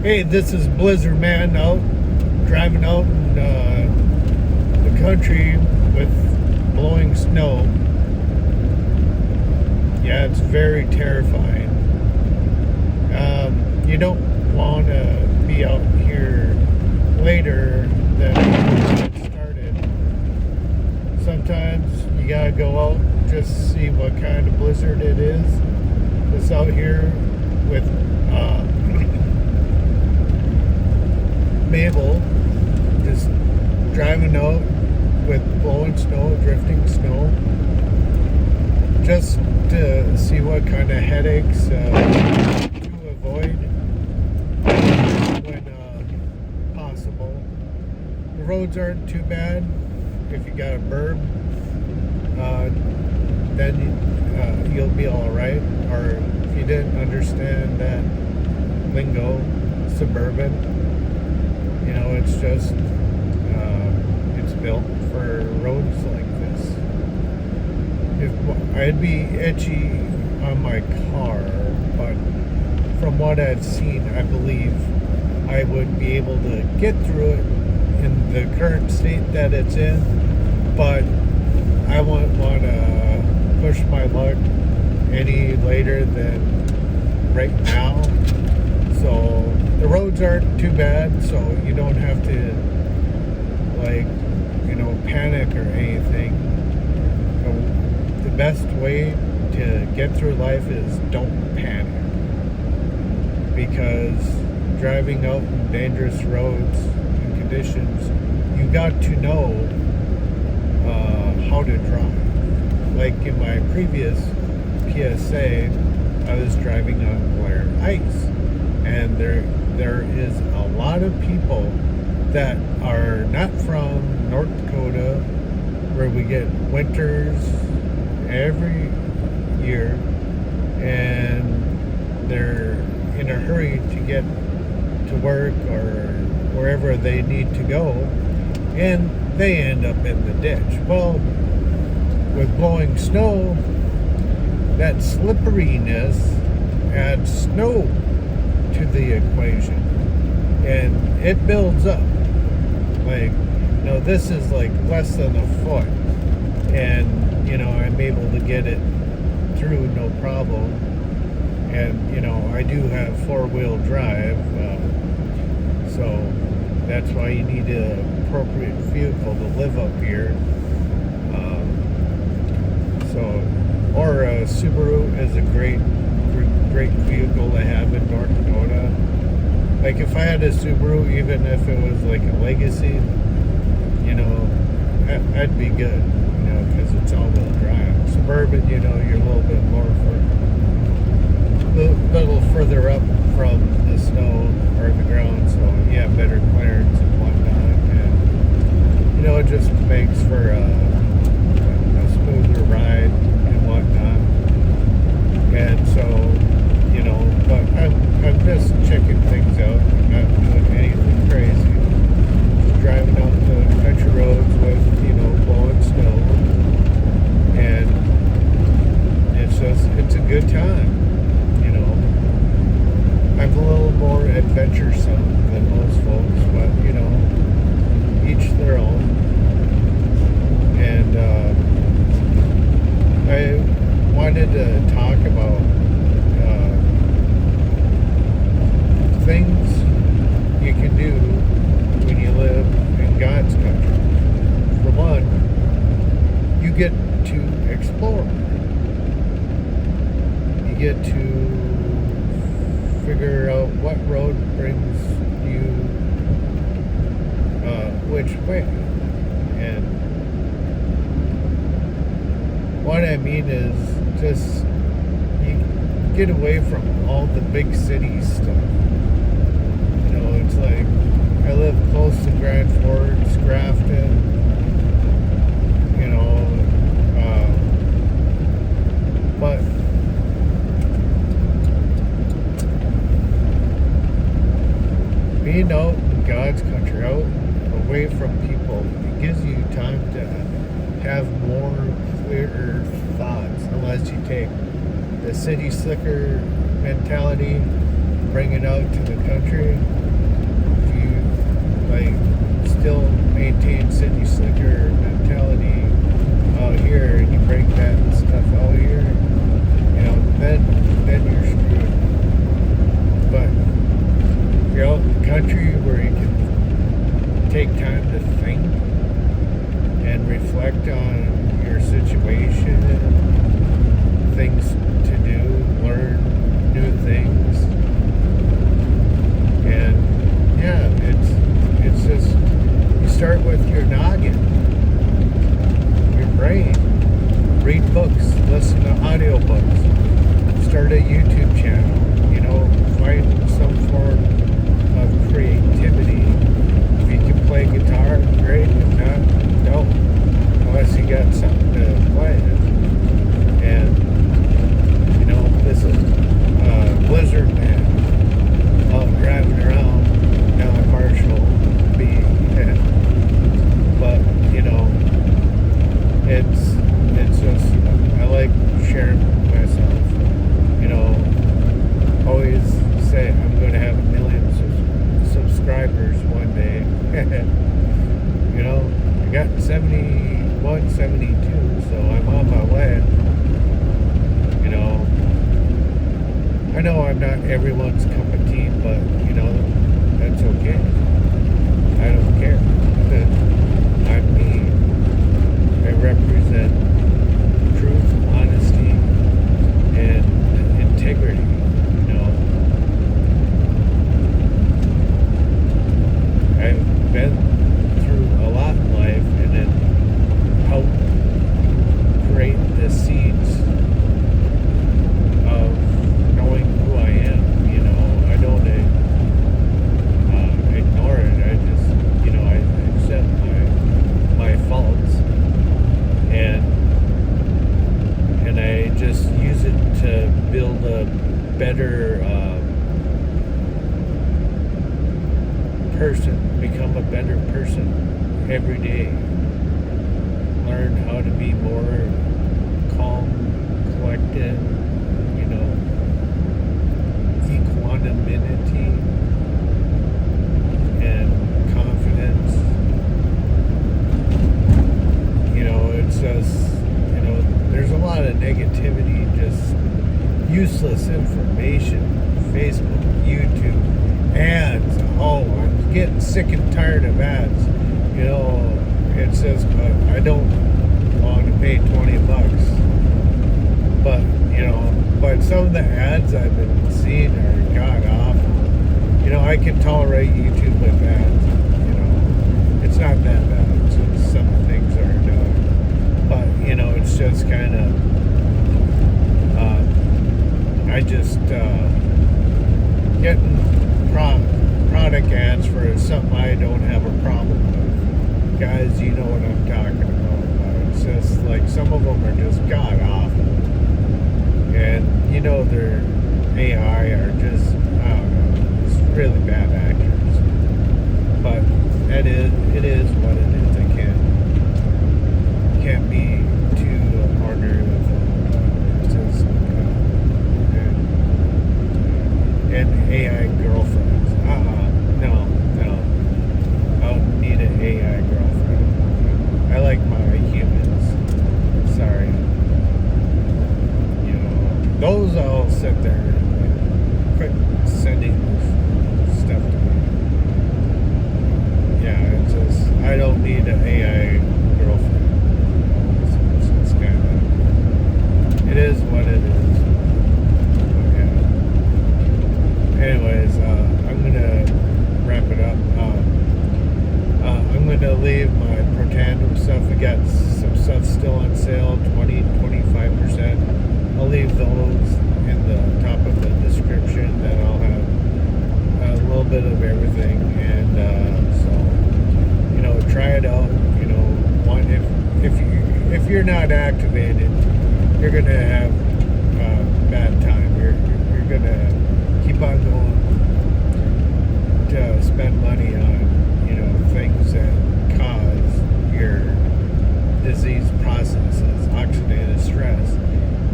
Hey, this is Blizzard Man out, driving out in the country with blowing snow. Yeah, it's very terrifying. You don't want to be out here later than it started. Sometimes you gotta go out just to see what kind of blizzard it is. It's out here with Mabel just driving out with blowing snow, drifting snow, just to see what kind of headaches to avoid when possible. The roads aren't too bad if you got a burb, then you'll be all right. Or if you didn't understand that lingo, suburban. You know, it's just, it's built for roads like this. I'd be itchy on my car, but from what I've seen, I believe I would be able to get through it in the current state that it's in, but I wouldn't want to push my luck any later than right now. So the roads aren't too bad, so you don't have to panic or anything. The best way to get through life is don't panic, because driving out in dangerous roads and conditions, you got to know how to drive. Like in my previous PSA, I was driving on Blair ice, and there is a lot of people that are not from North Dakota, where we get winters every year, and they're in a hurry to get to work or wherever they need to go, and they end up in the ditch. Well, with blowing snow, that slipperiness adds snow to the equation, and it builds up. This is like less than a foot, and I'm able to get it through no problem. And I do have 4-wheel drive, so that's why you need an appropriate vehicle to live up here. Or a Subaru is a great vehicle to have in North Dakota. Like if I had a Subaru, even if it was like a Legacy, I'd be good, because it's all-wheel drive. Suburban, you're a little bit more little further up from the snow or the ground, so you have better clearance and whatnot, and it just makes for a smoother ride and whatnot. And so, but I'm just checking things out. I'm not doing anything crazy. Just driving out the country roads with, blowing snow. And it's a good time, I'm a little more adventuresome than most folks, but, each their own. And I wanted to talk about things you can do when you live in God's country. For one, you get to explore. You get to figure out what road brings you which way. And what I mean is just you get away from all the big city stuff. It's like I live close to Grand Forks, Grafton, but being out in God's country, out away from people, it gives you time to have more clearer thoughts, unless you take the city slicker mentality bring it out to the country, if you like still maintain city slicker mentality out here and you bring that stuff out here, you know, then you're screwed. But if you're out in the country where you can take time to think and reflect on your situation, things to do, learn new things, and yeah, it's just, you start with your noggin, your brain, read books, listen to audiobooks, start a YouTube channel, you know, find some form of creativity. If you can play guitar, great. If not, don't. Unless you got something to play. And, you know, this is Blizzard Man out driving around down Marshall being. But, you know, it's just, I like sharing myself. You know, always say I'm going to have 1 million subscribers one day. You know, I got 71, 72, so I'm on my way. You know, I know I'm not everyone's cup of tea, but, you know, that's okay. I don't care. I'm me. I represent truth, honesty, and integrity. You know, I've been through a lot in life, and it helped create the seeds of knowing who I am. You know, I don't ignore it. I just, you know, I accept my faults, and I just use it to build a better person, become a better person every day. Learn how to be more calm, collected, you know, equanimity and confidence. You know, it's just, you know, there's a lot of negativity, just useless information, Facebook, YouTube, ads. Oh, I'm getting sick and tired of ads. You know, it says, but I don't want to pay $20. But, you know, but some of the ads I've been seeing are god awful. You know, I can tolerate YouTube with ads. You know, it's not that bad. It's just some things are done. But, you know, it's just kind of, I just, getting product ads for something I don't have a problem with. Guys, you know what I'm talking about. It's just like some of them are just god awful. And, you know, their AI are just, I don't know, it's really bad actors. But it is what it is. I can't be too ornery with them. It's just, and AI girlfriends. No. I don't need an AI girlfriend. I like my humans. Sorry. You know, those I'll sit there and quit sending stuff to me. Yeah, it's just, I don't need an AI girlfriend. It's kind of, it is what it is. Anyways, I'm gonna wrap it up. I'm gonna leave my Protandim stuff. We got some stuff still on sale, 20-25%. I'll leave those in the top of the description. Then I'll have a little bit of everything, and so, you know, try it out. You know, if you're not activated, you're gonna have a bad time. You're gonna keep on going to spend money on, you know, things that cause your disease processes, oxidative stress.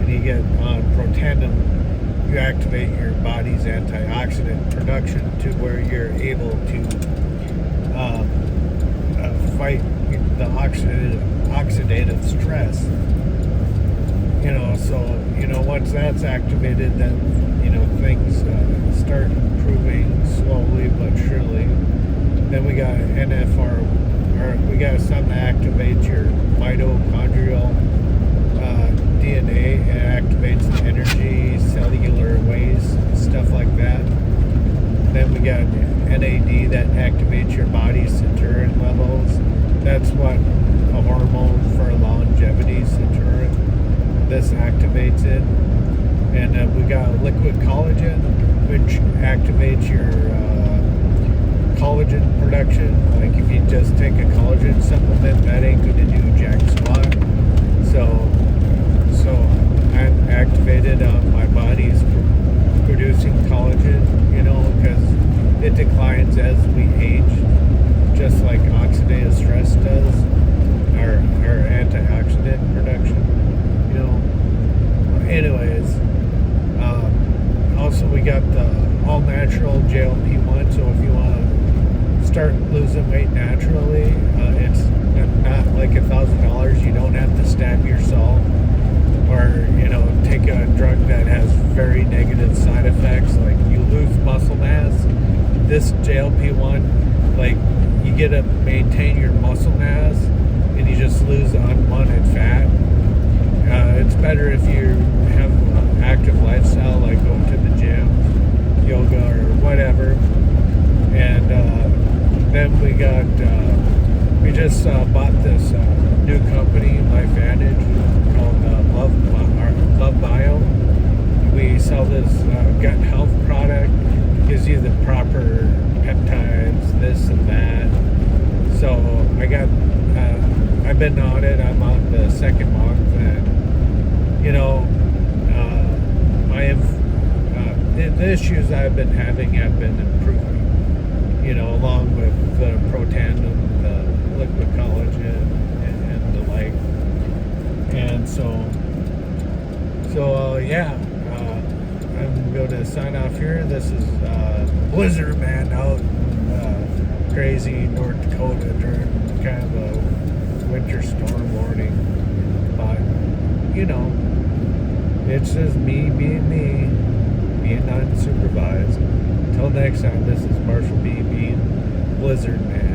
And you get on Protandim, you activate your body's antioxidant production to where you're able to fight the oxidative stress. So once that's activated, then things start improving slowly but surely. Then we got NFR, or we got something to activate your mitochondrial DNA, and activates the energy, cellular waste, stuff like that. Then we got NAD that activates your body's sirtuin levels. That's what a hormone for longevity, sirtuin. This activates it. And we got liquid collagen, which activates your collagen production. Like if you just take a collagen supplement, that ain't going to do jack squat. So I'm activated. My body's producing collagen, because it declines as we age, just like oxidative stress does, or antioxidant production. Anyways, also we got the all-natural GLP-1. So if you want to start losing weight naturally, it's not like $1,000. You don't have to stab yourself or take a drug that has very negative side effects. Like you lose muscle mass. This GLP-1, like you get to maintain your muscle mass and you just lose the unwanted fat. It's better if you have an active lifestyle, like going to the gym, yoga, or whatever. And then we just bought this new company, LifeVantage, called Love Bio. We sell this gut health product, gives you the proper peptides, this and that. So I've been on it. I'm on the second month, and the issues I've been having have been improving, along with the Protandim, the liquid collagen, and the like. And I'm going to sign off here. This is blizzard, man, out crazy North Dakota during kind of a winter storm warning. But it's just me being unsupervised. Until next time, this is Marshall B being Blizzard Man.